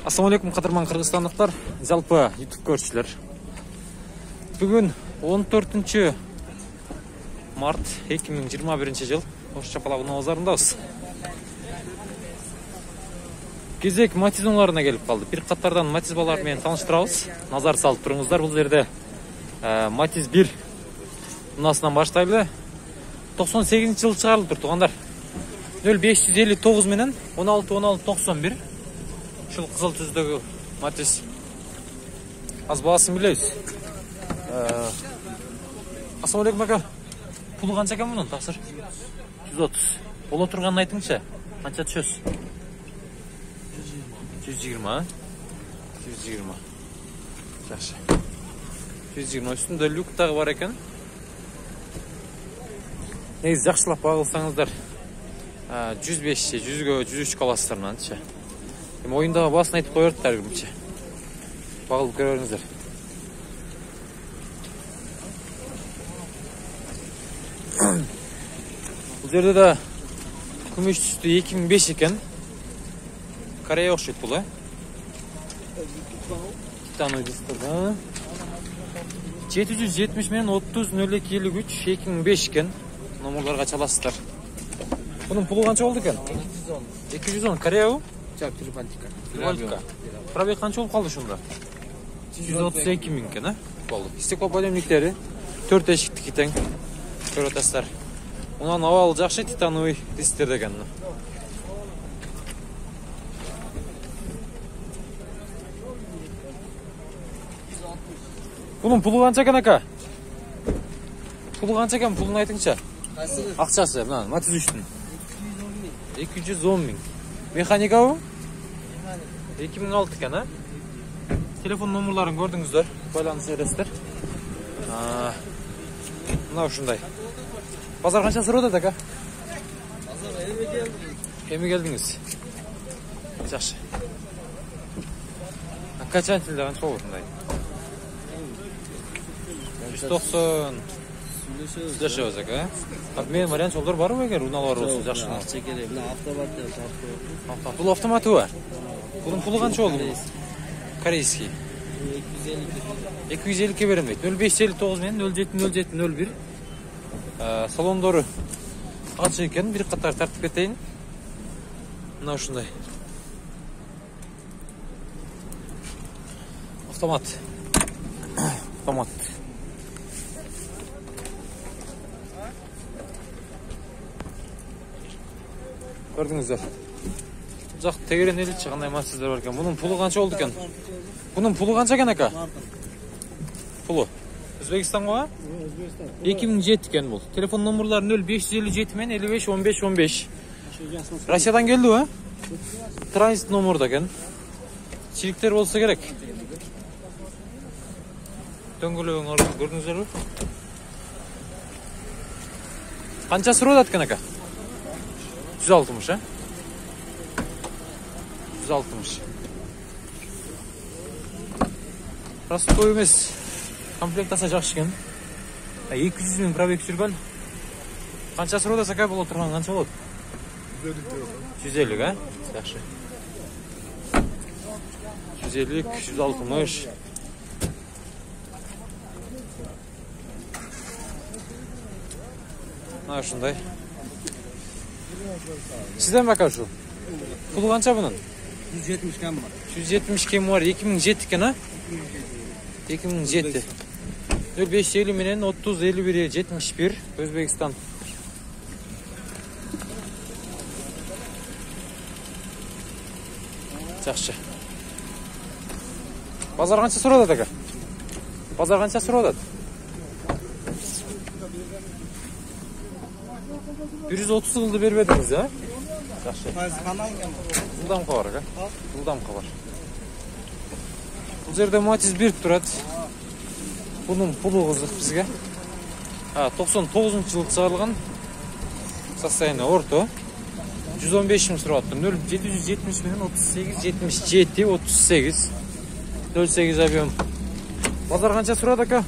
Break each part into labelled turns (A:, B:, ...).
A: Ассалаумалейкум, кадырман кыргызстандыктар, жалпы YouTube көрүүчүлөр. Бүгүн 14 март 2021 жыл Ош Чапалабының базарындабыз. Кезек Матиз оңларына келип калды. Бир каттардан Матиз балар менен тааныштырабыз. Назар салып туруңуздар. Бул жерде Матиз 1 мынасынан баштайлы. 98 жыл чыгарылып тугандар. 0559 менен 1691. Шул кызыл түздөгү Матиз. Аз баасын билебиз. Ассалаумалейкум ака. Пулу канча экен мунун таксыр? 130. Боло турганын айтыңчы. Канча түшөсүз? 120. 120. Жакшы. 120 үстүндө люк дагы бар экен. Негизи жакшылап багылсаңыздар 105, 100гө 103 каласыздар мынанчы. Эми оюндагы баасын айтып коёрт таргымчы. Багылып көрөңүздөр. Бул жерде да күмүш түстүү 2005 экен. Корея окшойт бул, Титановый дисктер, 770 менен 300253 2005 экен. Номерларга чаласыздар. Bunun pulu kança oldu eken? 210. Koreya bu?
B: Çak Tripaltika.
A: Probek kança olup kaldı şunda? 132 bin eken, ha? Oldu. İstekop ödemlikleri 4 eşiklik iten. Körötaslar. Ondan havalı jakşı titanovi diskler eken. Bunun pulu kança eken aka? Pulu kança eken? Pulunu aytыңчы. Акчасы, мына Матиз 3'тün. 210 bin. Mekanika bu? 2006 eкен, ha? Telefon numaralarını gördüңүздөр. Байланыс бересиздер. Мына ушундай. Базар канча сурады aka?
B: Bazar
A: Эми келдиңиз. Жакшы. Качательде канча болот мындай? 190. Сүйлөшөбүз aka. Обмен вариант жолдор барбы эгер унаалар болсо жакшы.
B: Акча керек. Мына автомат тартып.
A: Бул автоматы. Bunun pulu kança oldu? Koreyski. 250 берем дейт. 0559 менен 070701. Салондору ачык экен, бир катар тартып кетейин. Мына ушундай. Автомат. Көрдүңүздөр. Жак тегерен эличи кандай Матиздар бар экен. Bunun pulu канча болду экен? Bunun pulu канча экен ака? Pulu. Өзбекстан го?
B: Өзбекстан.
A: 2007 экен бул. Телефон номерлары 0557 менен 55 15 15. Россиядан келди го? Транзит номерда экен. Чириктер болсо керек. Дөңгөлөгүн көрдүңүздөрбү? Канча сурат экен ака? 160, ha? 160. Простой емес. Комплектаса жақсы екен. 200 min пробег жүргөн. Қанша сурада сака болот турган канча болот? 150, ha? Жақсы. 150, 160. Мына ушундай. Sizden bakar şu. Pulu kança bunun?
B: 170 km var.
A: 170 km var. 2007 eken, ha? 2007. 0550 menен 3051 71 Özbekistan. Жақшы. Bazar kança soradı aka? Bazar kança soradı? 130 yılda vermediniz, ha? Жақшы. Жылдам кабар, aka. Жылдам кабар. Бул жерде Матиз 1 турат. Bunun pulu кызык бизге. 99-жылы чыгарылган. Состояние орто. 115 миң сураттым. 0770 менен 38 77 38 08 объем. Базар канча сурады ака?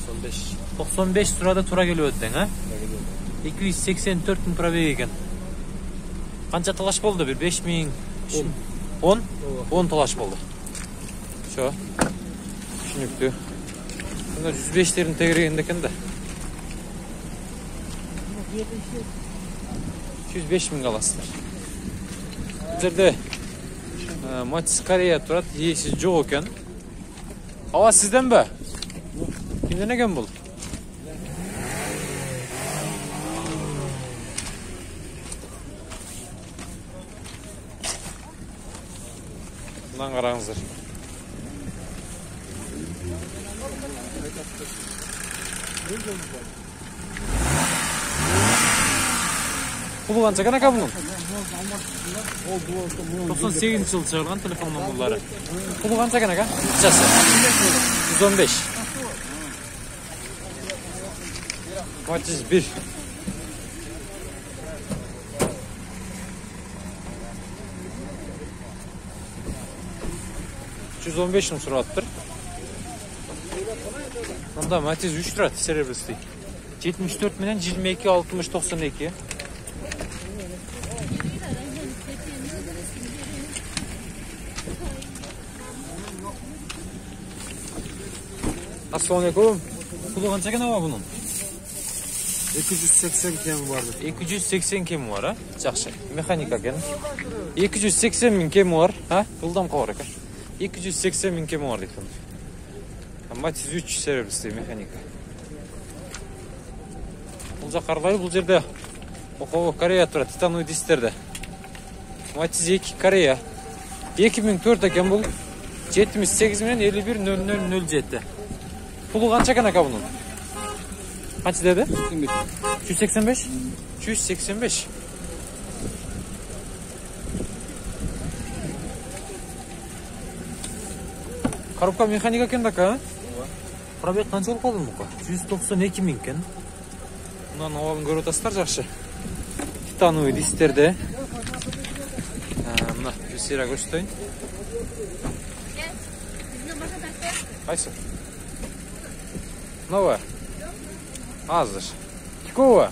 B: 95.
A: 95 сурада тура келип өттүң, а? 284 миң пробег экен. Канча талаш болду? Bir 5 миң 10 талаш болды. Шо. Түшүнүктүү. Мына 105-терин тегерегенде экен да. 205 миң аласыздар. Бул жерде Матис Корея турат, ээси жок экен. Ава сизден бе? Кимден экен бул? Мындан караңыздар. Пулу канча экен ака бунун? 98-жылы чыгарылган телефон номерлары. Пулу канча экен ака? Кычасы 115. Матис 1. $115 сураттыр. Мында Матис 3 турат, серебристый. 74 менен 22 60 92. Assalamu alaikum. Pulu kança eкен ава bunun?
B: 280 kemi vardı.
A: 280 kemi var ha? Жақсы. Mexanika eкен. 280 min kemi var. Ha? Yıldan kavar eкен. 280 min kemi var deyip. Матис 3 серебристый механика. Бұл жақарлай бұл жерде Оқова Корея тұрады, титановый дистерде. Матис 2 Корея. 2004 екен бұл. 78 менен 51 0007. Пулу қанша екен ака бұның? Қанша деді? 185. 185. Коробка механика екен ака? Пробег қанша болып қалдың бұқа? 192 миң екен. Мынаны ауабын көріп отырсыздар жақсы. Титановый дистерде. Мына сыра көрсетейін. Қайсы? Новая? Азыр. Тикова?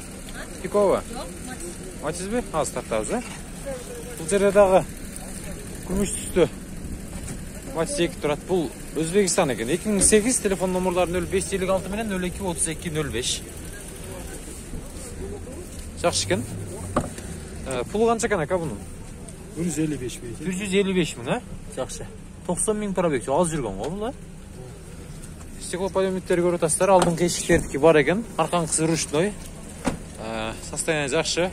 A: Тикова? Матис бе? Аз тартабыз, а? Бұл жерде дағы күміш түсті. Матис 2 тұрат. Бұл Өзбекстан екен. 2008 телефон номерлары 0556 менен 02 32 05. Жақсы екен. Пулы қанша екен ака бұның?
B: 155 миң.
A: 155 миң, а? Жақсы. 90 миң пробег. Аз жүрген ғой бұл, а? Стеклоподъемниктер көріп отырсыздар. Алдыңғы ешіктердікі бар екен. Арқанғысы ручной. Состояние жақсы.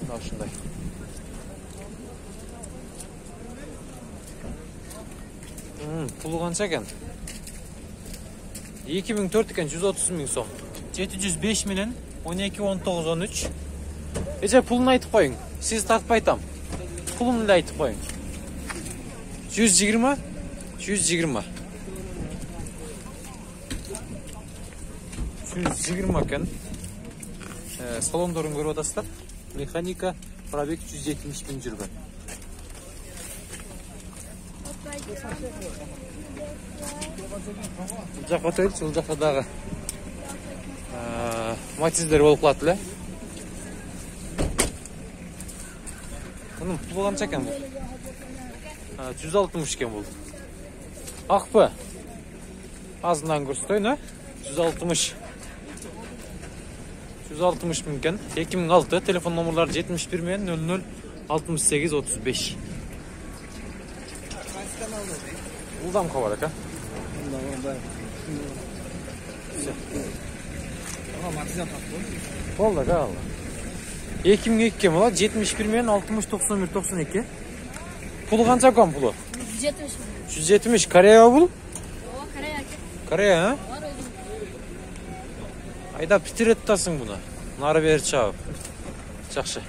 A: Осындай. Пулы қанша екен? 2004 екен, 130 миң сом. 705 менен 12 19 13. Ece pulunu айтып қойың. Сіз тартпай айтам. Pulunu да айтып қойың. 120 120 120 екен. Салондорын көріп отырсыздар. Механика, пробег 170 миң жүрген. Жаққа өтейді, сол жаққа дағы матиздер болып қалады. Бұның пұлы қанша екен бұл? 160 екен бұл. Ақпы? Азынан көрсетейін, 160 миң екен. 2006, телефон номерлары 71 мен 00 68 35. Бұлдам қабар, ака? Болды, ака, алла. 2002 kem ola, 71 мен 60 91 92. Pulu қанша екен pulu?
C: 170.
A: 170. Корея бұл?
C: Корея.
A: Корея, ha? Айдап бітірет тасың бұны. Нары бері чағып. Жақшы.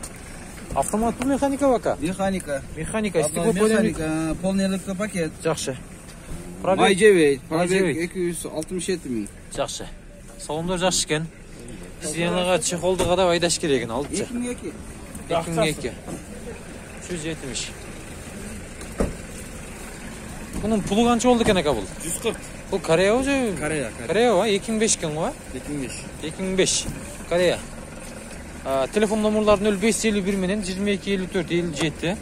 A: Автомат бұл механика бака?
B: Механика.
A: Механика.
B: Механика. Полный электропакет.
A: Жақшы.
B: Май 9. Пробег 267 миң.
A: Жақшы. Салондар жақшы екен. Сиренаға чехолды қадап айдаш керегін алыпчы.
B: 2002.
A: 2002. 170. Бұның пұлы қанша болды екен ака бұл?
B: 140.
A: Бұл Корея өзі?
B: Корея.
A: Корея ва? 2005 екен ғой?
B: 2005.
A: 2005. Корея. Telefon номерлары 0551 менен 225457.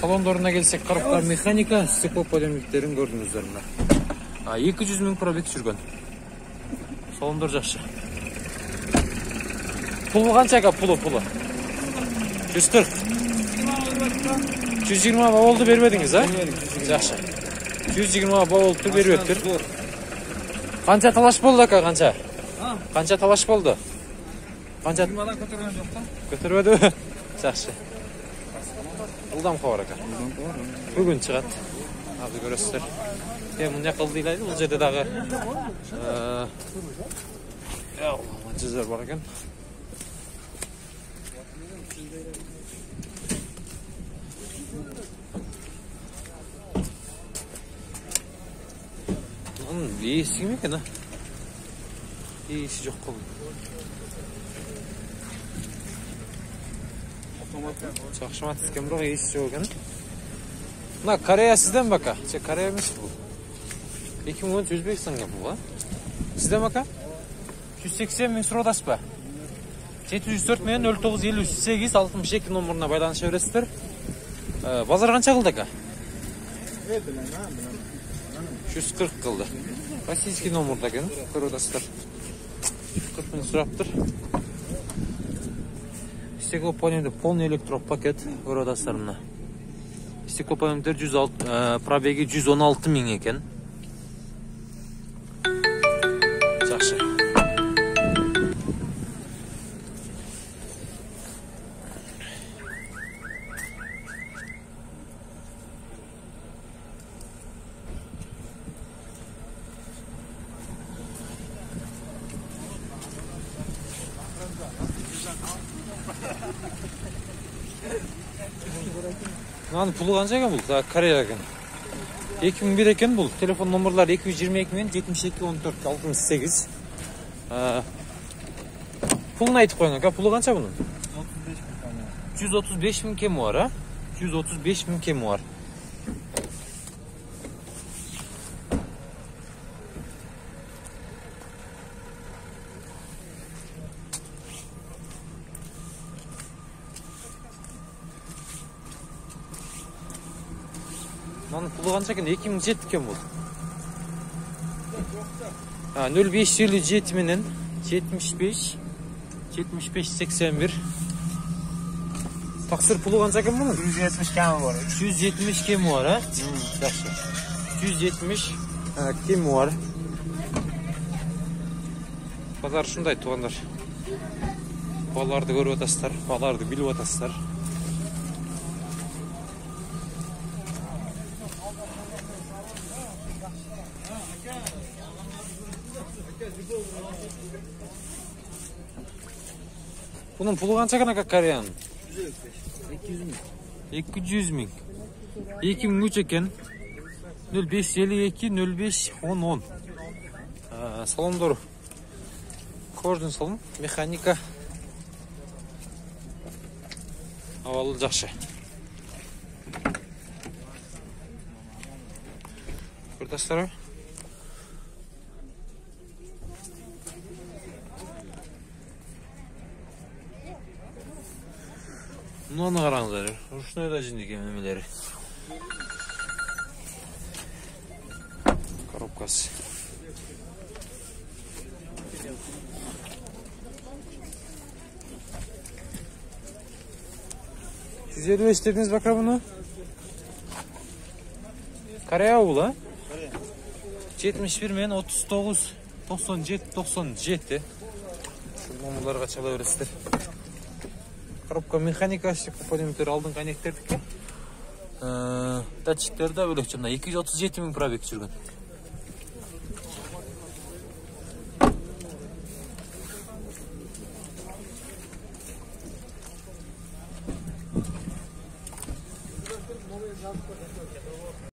A: Салондорына келсек, коробка механика, стекло подъемниктерин көрдүңүздөр мына. 200 000 пробег жүргөн. Салондор жакшы. Пулу канча ка пулу? 140. 120 болду бербедиңиз, а? Жакшы. 120 болду бербептир. Канча талаш болду ака, канча? Канча талаш болду? Канча? 20 көтөргөн жок да? Көтөрбөдү? Жакшы. Жылдам кабар ака. Бүгүн чыгат. Азыр көрөсүздөр. Мындай кылды илайды, бул жерде дагы жүздөр бар экен. Ээси ким экен, а? Ээси жок кол. Жакшы матис экен, бирок ээси жок экен. Мына Корея сизден бака? Же Корея эмес бул? 2010 Өзбекстан экен бул, а? Сизден бака? 180 000 суродасызбы? 704 менен 0958 62 номуруна байланыша бересиздер. Базар канча кылды ака? 140 кылды. Российский номерда экен, көрүп атасыздар. 40 000 сураптыр. Стеклоподъемдер полный электропакет, көрүп атасыздар мына. Стеклоподъемдер 106, пробеги 116 000 экен. Жакшы. Мынанын пулу канча экен бул? Корея экен. 2001 экен бул. Телефон номерлары 222 менен 7214 68. Пулун айтып коюң ака. Пулу канча бунун? 135 000 кеми бар, а? 135 000 кеми бар. Мынанын пулу канча экен? 2007 экен бул. 0557 менен 75 81. Таксыр пулу канча экен бунун?
B: 170 кеми бар.
A: 170 кеми бар, а? Жакшы. 170 кеми бар. Базар ушундай туугандар. Баларды көрүп атасыздар, баларды билип атасыздар. Bunun pulu kança eкен ака Кореянын? 200 000. 2003 экен. 0552 05 10 10. Салондор. Кождун салон, механика. Абалы жакшы. Көрдүңүздөр? Мынаны караңыздар. Ручной да жиндик эмелери. Коробкасы. Siz 55 dediniz bakar bunu. Kорея бул, а? 71 менен 39 97 97. Şu номерларга чала бересиздер. Коробка механика, подъемдер алдыңкы айнектердики. Датчиктер да бөлөкчө. 237 000 пробег жүргөн.